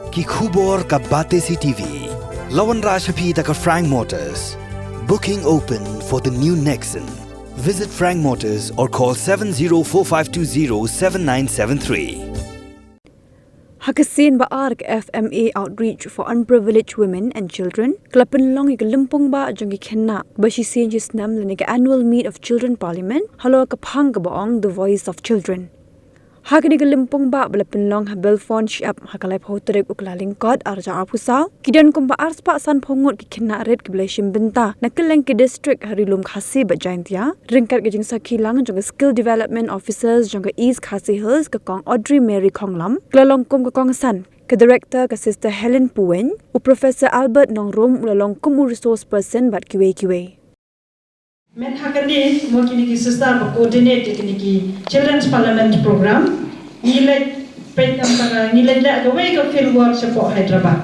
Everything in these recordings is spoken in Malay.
ki khubor ka Bate CTV. Lawan Rashaphi taka Frank Motors. Booking open for the new Nexon. Visit Frank Motors or call 7045207973. Hakasin ba ARC FMA outreach for unprivileged women and children. Klapan long ika limpong ba jong ikenna ba si sin jis nam lanika annual meet of children parliament. Halo ka phang ka baong the voice of children. Hakani ka limpong ba balapan long ha Belfon Shap hakalay photorek uklaling kod arja apusaw. Kidan kumba arspa san pongot kikenna red kiblashim benta nakaleng ki district harilum khasi ba jaintia. Ringkat ka jing sakhilang jong skill development officers jong East Khasi Hills ka kong Audrey Mary Konglam. Klalong kum ka kong san ka director ka sister Helen Puwen u Professor Albert Nongrom ulalong kum resource person bat kiwe. Men hakani mo kini ki sister ba coordinate kini ki children's parliament program nilai petam para nilai la ga way ka field work sa po Hyderabad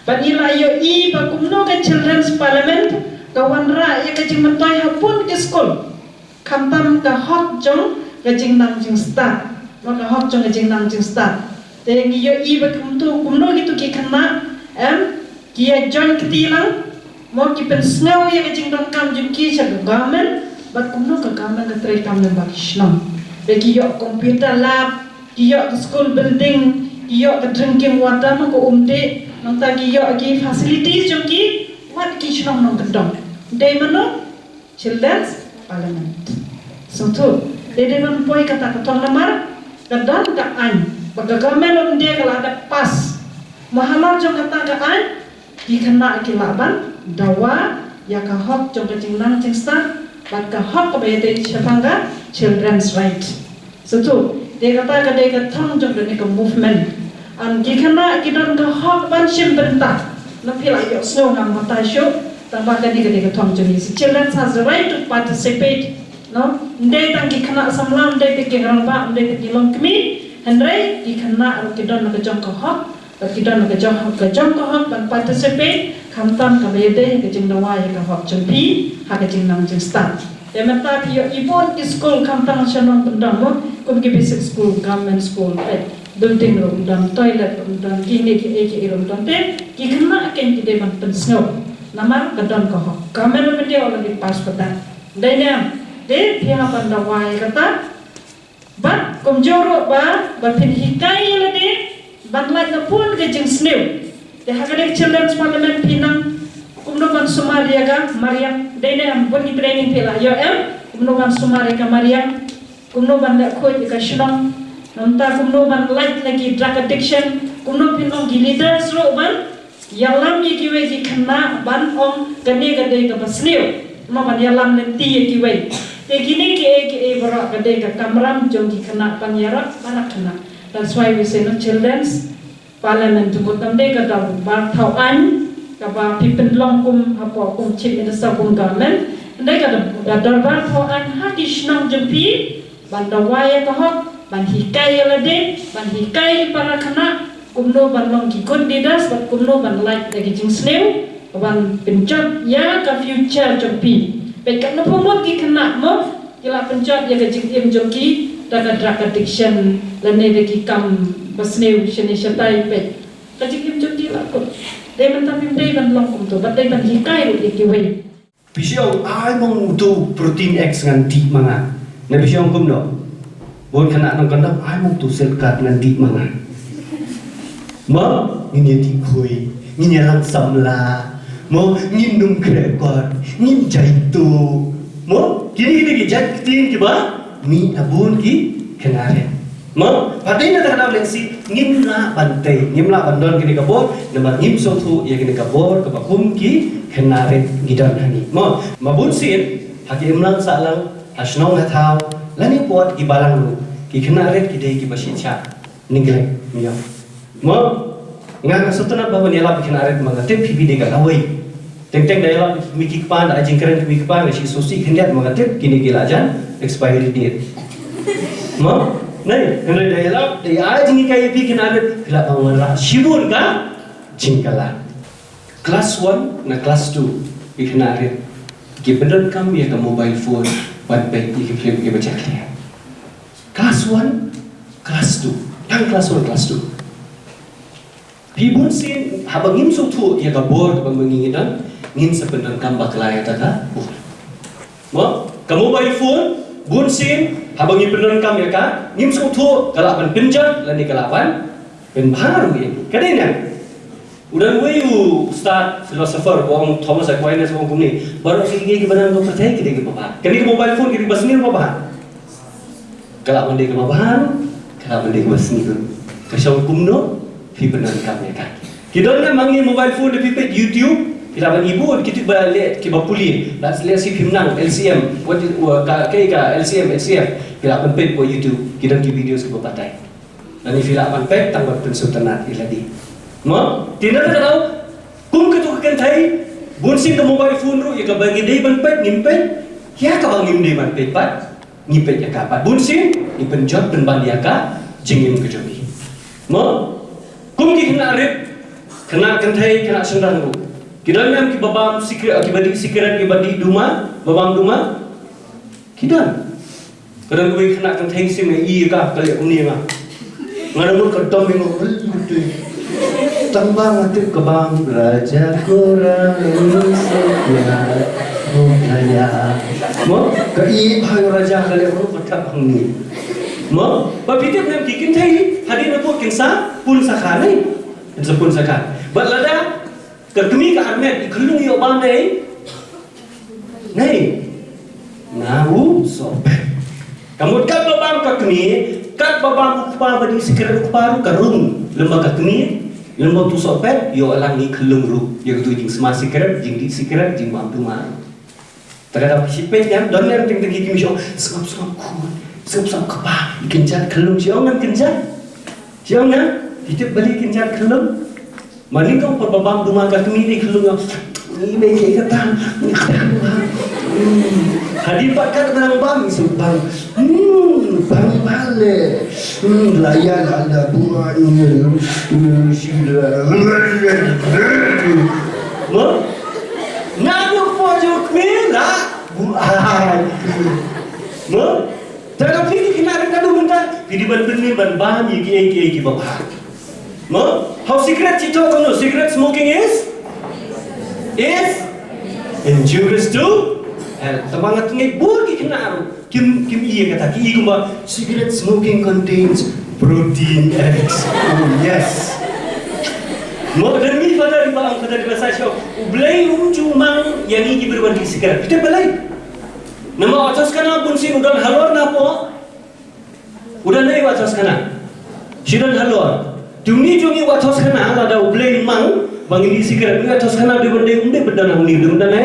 ba nila yo I ba kumno ka children's parliament ka wanra ya ka jing matoy hapun ke school kamtam ka hot jong ka jing nang jing start no ka hot jong ka jing nang jing start te ngi yo I ba kumno gitu ki kana ki ya join kitilang mo ki pen snow ya ka jing dong kam jing ki sa government but kumno ka government ka try kam na bakishno be ki yo computer lab ki yo school building ki yo ka drinking water ma ko umde nang ta ki yo ki facilities jong ki wat ki shno nang dong de mano children's parliament so to de man poi kata ka tong lamar ka dan ka an ba government umde ka la da pas mahalo jong kata ka an ki kana ki laban dawa ya ka hok jong ka jing nang jing start bat ka hok ka bayate chapanga children's right so to de ka thong jong ka movement an ki kana ki don ka hok ban shim benta na phila yo snow ngam mata sho tamba ka de ka thong jong is children has the right to participate no de tang ki kana samlam de ke rang ba de ki long kmi handrai ki kana ki don ka jong ka hok kita nak jong ka hok ban participate kamtam ka bede ka jing dawa ya ka hok jempi ha ka jing nang jing start ya mata pi yo ibon school kamtam shanong tendang mo kum ki basic school government school building room dan toilet room dan gini ki room dan te ki kana ken ki de ban pen snow namar ka don ka hok kamera media already pass pada dayam de pia ban dawa ya kata bat kum joro ba pin hikai la de banlai na pun ke jing snew de hagale children's parliament pinang kumno ban Somalia ga Mariam de ne am boni training pela yo kumno ban Somalia ka Mariam kumno ban da khoi ka shnong nonta kumno ban light lagi drug addiction kumno pinong gi leaders ro ban yalam ye ki we ki khna ban ong gane gade ka basnew no ban yalam ne ti ki we te gini ki e bora gade ka kamram jong ki khna pan yara barak khna. That's why we say no children's parliament to put them there ka bar thau an ka ba pipen long kum hapo kum chief minister kum government and they ka darbar thau an ha kishnang jempi ban dawaya ka hok ban hikai la de ban hikai para khana kumno ban long ki good leaders but kumno ban like the jing snew ban penjot ya ka future jempi pe ka no pomot ki khana mo kila penjot ya ka jing em jomki drug addiction lane de ki kam basne shene shatai pe kajikim jodi la ko de man tam de ban long kum to bat de ban hikai ro ki we bisyo ai mong tu protein x ngan di manga na bisyo kum no bon kana nang kanda ai mong tu sel kat ngan di manga mo ni ti khoi ni lang samla mo ni num kre ko ni jai tu mo kini ki jat tin ki ba ni abun ki kenare mo padai na takna lensi ngimla bantai ngimla bandon kini kabor nama ngim so thu ye kini kabor ka bakum ki kenare gidan hani mo mabun sin haki imlang salang asnong hathau lani pot ki balang lu ki kenare ki dei ki bashicha ningle miyo mo ngang sutuna bawa ni ala kenare manga tep phi de ga lawai teng dai la mi ki pan ajing keren mi ki pan si susi khendiat manga tep kini ki lajan expiry date mo nai ngai dai la dai ai jingi kai pi kenare la awara shibun ka jingkala class 1 na class 2 ki kenare ki benar kam ya ka mobile phone bat bai ki film ki baca clear class 1 class 2 yang class 1 class 2 Pi bun sin habang ngim so tu ya ka bor ka mengingidan ngin sebenarnya kambak lain tata. Mo ka mobile phone bun sin habang ngim beneran kam ya ka ngim so tu kalaban penjat lani kalaban pen baru ya. Kadena udah wayu Ustaz philosopher wong Thomas Aquinas wong kumni baru kiki beneran ko percaya kita ke bapa. Kani mobile phone kita basnir bapa. Kalaban dia ke bapa, kalaban dia ke basnir. Kasau kumno pi beneran kam ya ka. Kita na mangi mobile phone de pipet YouTube, kita ban ibu kita balik kita puli. Let's see pimnang LCM, what LCM, kita ban pet po YouTube, kita ki video se patai. Ani fila ban pet tanggal pensultanat iladi. Mo, tidak tahu kum ketu kan thai bunsin ke mobile phone ru ya ka bangi dei ban pet ngimpet, ya ka bangi dei ban pet pat, ngipet ya ka pat bunsin, ni penjot dan ban ya ka jingim ke jomi. Mo, kum ki kena rip kena kentai kena sendang ru. Kita nam ki babam sikret akibadi sikret akibadi duma babam duma. Kita kadang gue kena kentai sim i ka kali uni ma. Ngaramun kedom mengol betul. Tambang atu kebang raja kurang setia budaya. Mo ka i hai raja kali ru patap hangni. Mo papitip nam ki kentai hadin apu kinsa pun sakanai. Sepun sakan. Balada kerkemi ka armet ikulung yo banai. Nei. Nahu sope. Kamu kat babam kerkemi, kat babam ukpa badi sikir ukpa karung lembaga kemi, lembaga tu sope yo alang ni kulung ru. Yo tu jing sma sikir, jing di sikir, jing mampu mar. Terhadap sipet yang don yang ting ting kimi syo sengap kun, sengap kapa ikenjat kulung syo ngan kenjat. Syo ngan Hitip balik kenjar kelum, manikau perbabam rumah kami ni kelum ni baik kata, ni kata hadir pakat orang bang sebang, bang balik, layan ada buah ini, sila, mo, nabu pojok mela, buah, mo, jangan fikir kena ada benda, pilih ban ban iki bapak. Mo, how cigarette you talk no? Cigarette smoking is injurious to health. Tamangat ngay burgi kena kim iya kata ki igumba cigarette smoking contains protein X. Oh yes. Mo dan mi pada di bahasa show. Ublay cumang yang ini berbanding cigarette. Kita balai. Nama atas kana pun si udan halor na po. Udan naik atas kana. Sidan halor. Jumni watos kana ada ublay mang bangini sikret ni watos kana de bende unde bedana uni de bedana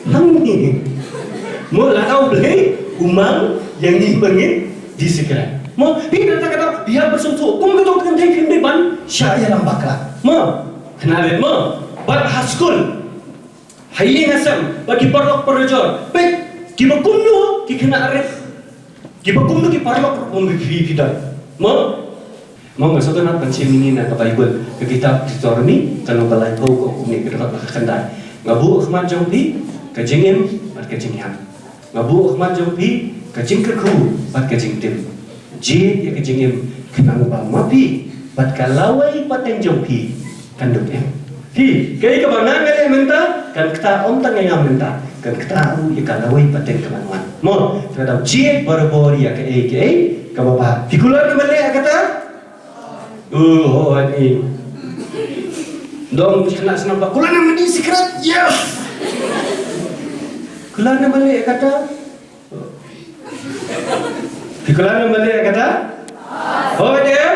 hangi mo la ublay umang yang ni bangin di sikret mo pindah kata dia bersuatu kum ketok kan thai phim de ban syaya lambaka mo kenal mo bat haskul hayi ngasam bagi parlok perjor pe kibakum nu ki kena arif kibakum nu ki parlok pom fi mo Mau nggak satu nak pencim ini nak Bible ke kitab Deuteronomy kalau balai kau kau ni kita tak kendai ngabu khmat jompi ke jingim pat ke jingyam ngabu khmat jompi ke jingkerku pat ke jingtim ji ya ke jingim kenang bang mapi pat kalawai paten jompi kanduk em hi kai ke mana ngale menta kan kita om tang yang menta kan kita ya kalawai paten kemanuan mo terhadap ji baru ya ke ke bapa figular ke balik kata ini dong kena senampak kula nama di sikrat ya kula nama balik kata kula nama balik kata oh dia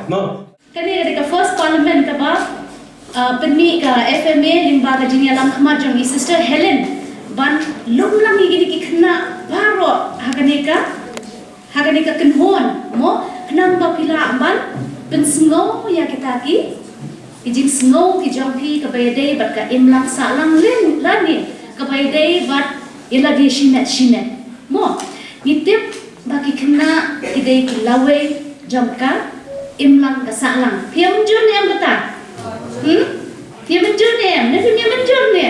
mau kani ketika first parliament kaba penni ka FMA limbaga jini alam khmar jong sister Helen ban lumlang igini kena baro haganika kenhon mo kenang bapila amban pensengau ya kita ki ijing sengau ki jongpi ke bayadai bat ka imlang salang len lani ke bayadai bat ila di shimet mo nitip bagi kena idai ki lawe jongka imlang ka salang piam jun yang beta piam jun nem ne piam jun ne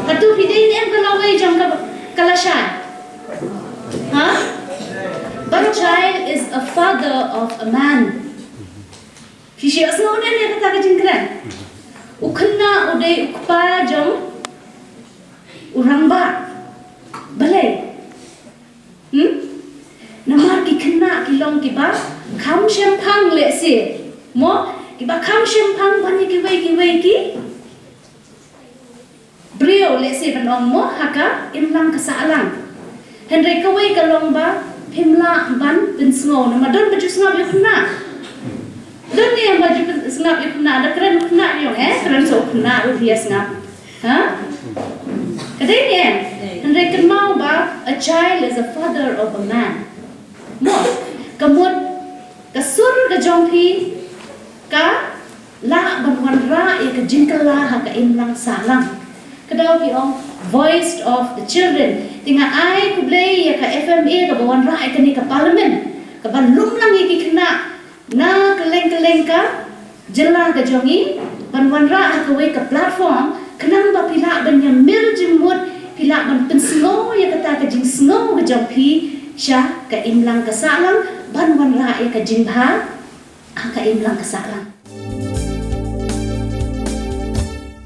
katu pidai nem ka lawe jongka kalashan ha. But a child is a father of a man. Fisya semua ni kata ke jingkran. Ukena udah ukpa jom orang ba balai. Namar ki kena ki long ki ba kam shempang le se. Mo ki ba kam shempang bani ki wei ki. Brio le se ban mo haka imlang kasalang. Henry kawai kalong ba pimla ban pinsngo nama don baju sngap yo kena. Don ni yang baju sngap yo kena ada keren kena yo keren so kena dia sngap. Ha? Kadai ni Henry kan mau ba a child is a father of a man. Mo kamut kasur ka jongpi ka la ban wan ra ya ka jingkala ha ka imlang salang. Kadau ki ong voice of the children. Tinga ai ku blay ya ka FMA ka bawan ra ka ni ka parliament. Ka ban lumlang iki kena na keleng ka jela ka jongi ban wan ra ka we ka platform kenang ba pila ban ya mil jimut pila ban pensngo ya kata ka jing sngo ka jongpi sya ka imlang ka salang ban wan ra ya ka jingha ka imlang ka salang.